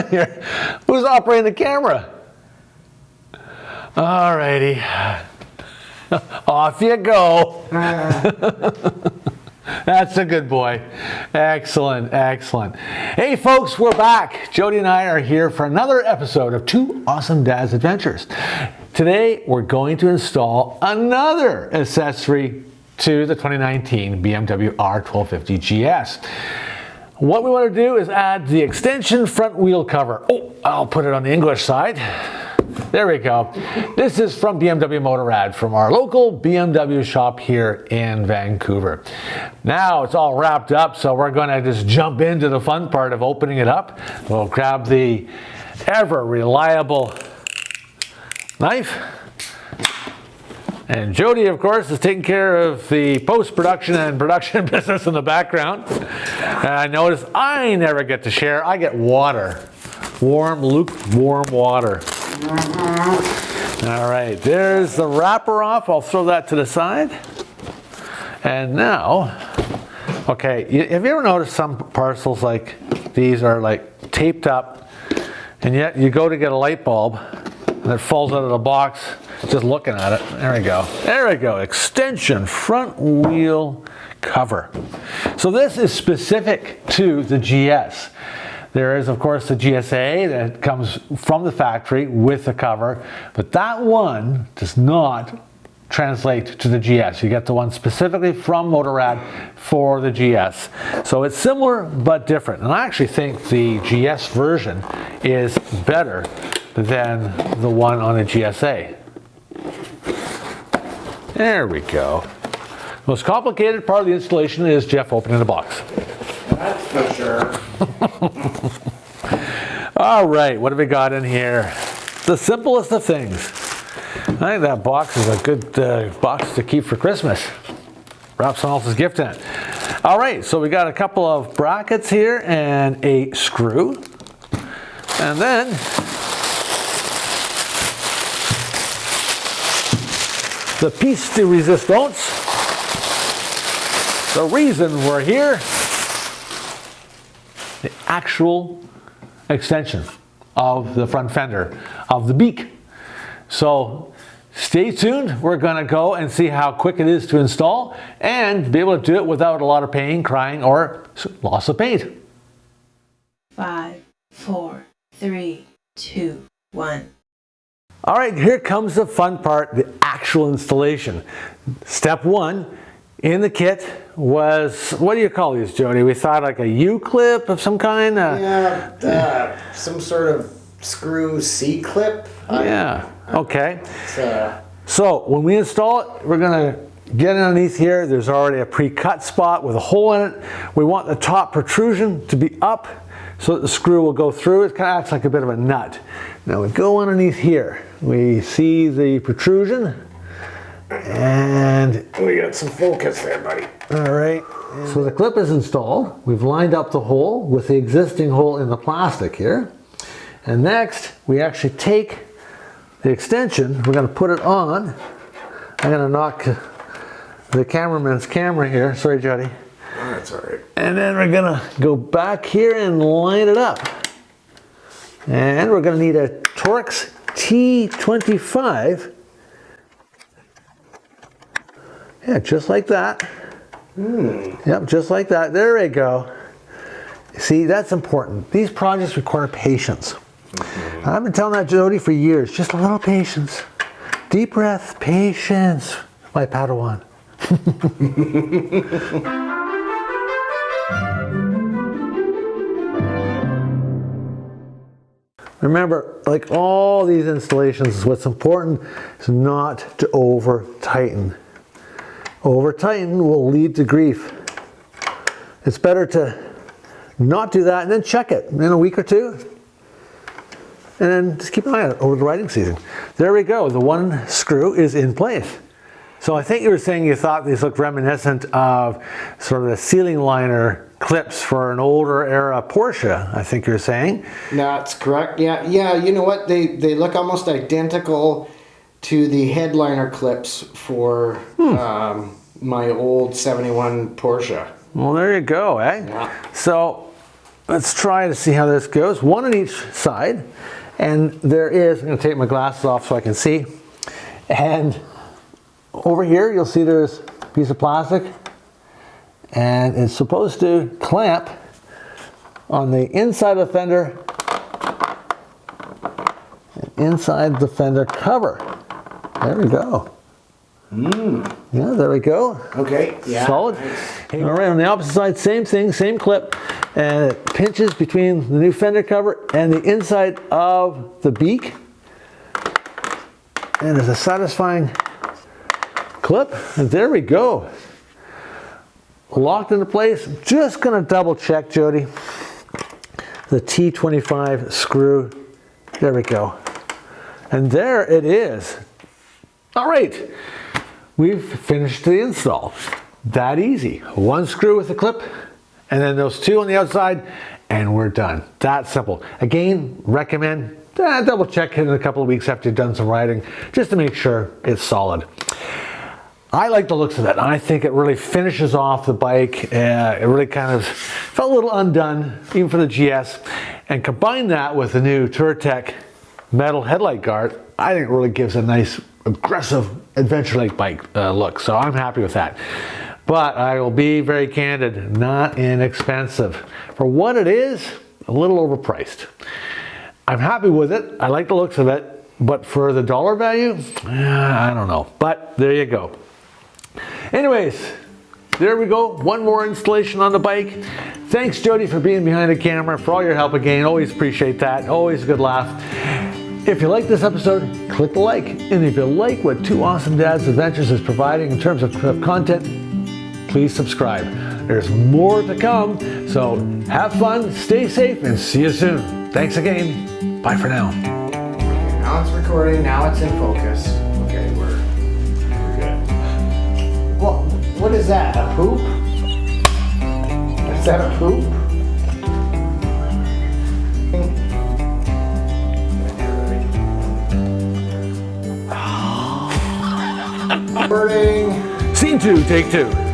doing here? Who's operating the camera? Alrighty. Off you go. That's a good boy. Excellent, excellent. Hey folks, we're back. Jody and I are here for another episode of Two Awesome Dads Adventures. Today, we're going to install another accessory to the 2019 BMW R1250GS. What we want to do is add the extension front wheel cover. Oh, I'll put it on the English side. There we go. This is from BMW Motorrad, from our local BMW shop here in Vancouver. Now it's all wrapped up, so we're going to just jump into the fun part of opening it up. We'll grab the ever reliable knife. And Jody, of course, is taking care of the post-production and production business in the background. And I notice I never get to share. I get water. Warm, lukewarm water. All right, there's the wrapper off. I'll throw that to the side. And now, okay, have you ever noticed some parcels like these are like taped up, and yet you go to get a light bulb and it falls out of the box just looking at it? There we go. There we go. Extension front wheel cover. So this is specific to the GS. There is, of course, the GSA that comes from the factory with the cover, but that one does not translate to the GS. You get the one specifically from Motorrad for the GS. So it's similar but different. And I actually think the GS version is better than the one on the GSA. There we go. The most complicated part of the installation is Jeff opening the box. That's for sure. All right, what have we got in here? The simplest of things. I think that box is a good box to keep for Christmas. Wrap someone else's gift in it. All right, so we got a couple of brackets here and a screw. And then the piece de resistance. The reason we're here, the actual extension of the front fender of the beak. So stay tuned. We're going to go and see how quick it is to install and be able to do it without a lot of pain, crying, or loss of paint. 5, 4, 3, 2, 1. All right, here comes the fun part, the actual installation. Step one in the kit was, what do you call these, Jody? We thought like a U-clip of some kind? Yeah, some sort of screw C-clip. Yeah, okay. So when we install it, we're gonna get underneath here. There's already a pre-cut spot with a hole in it. We want the top protrusion to be up so that the screw will go through. It kind of acts like a bit of a nut. Now we go underneath here. We see the protrusion. And we got some focus there, buddy. All right, so the clip is installed. We've lined up the hole with the existing hole in the plastic here. And next, we actually take the extension, we're gonna put it on. I'm gonna knock the cameraman's camera here. Sorry, Jody. Oh, that's all right. And then we're gonna go back here and line it up. And we're gonna need a Torx T-25. Yeah, just like that. Yep, just like that. There we go. See, that's important. These projects require patience. I've been telling that Jody for years. Just a little patience. Deep breath, patience. My Padawan. Remember, like all these installations, what's important is not to over tighten. Over tighten will lead to grief. It's better to not do that and then check it in a week or two. And then just keep an eye on it over the riding season. There we go, the one screw is in place. So I think you were saying you thought these looked reminiscent of sort of the ceiling liner clips for an older era Porsche, I think you're saying. That's correct. Yeah, you know what? They look almost identical to the headliner clips for my old 71 Porsche. Well, there you go, eh? Yeah. So let's try to see how this goes. One on each side. And there is, I'm going to take my glasses off so I can see. And over here, you'll see there's a piece of plastic. And it's supposed to clamp on the inside of the fender and inside the fender cover. There we go. Yeah, there we go. Okay, yeah. Solid. Nice. All right, on the opposite side, same thing, same clip. And it pinches between the new fender cover and the inside of the beak. And there's a satisfying clip. And there we go. Locked into place. Just gonna double check, Jody. The T-25 screw. There we go. And there it is. All right. We've finished the install. That easy. One screw with the clip, and then those two on the outside, and we're done. That simple. Again, recommend double check it in a couple of weeks after you've done some riding, just to make sure it's solid. I like the looks of it. I think it really finishes off the bike. It really kind of felt a little undone, even for the GS. And combine that with the new Touratech metal headlight guard, I think it really gives a nice, aggressive adventure lake bike look. So I'm happy with that. But I will be very candid, not inexpensive. For what it is, a little overpriced. I'm happy with it. I like the looks of it. But for the dollar value, I don't know. But there you go. Anyways, there we go. One more installation on the bike. Thanks, Jody, for being behind the camera, for all your help again. Always appreciate that. Always a good laugh. If you like this episode, click the like. And if you like what Two Awesome Dads Adventures is providing in terms of content, please subscribe. There's more to come. So have fun, stay safe, and see you soon. Thanks again. Bye for now. Now it's recording, now it's in focus. Okay, we're good. Well, what is that? A poop? Is that a poop? Recording. Scene 2, take 2.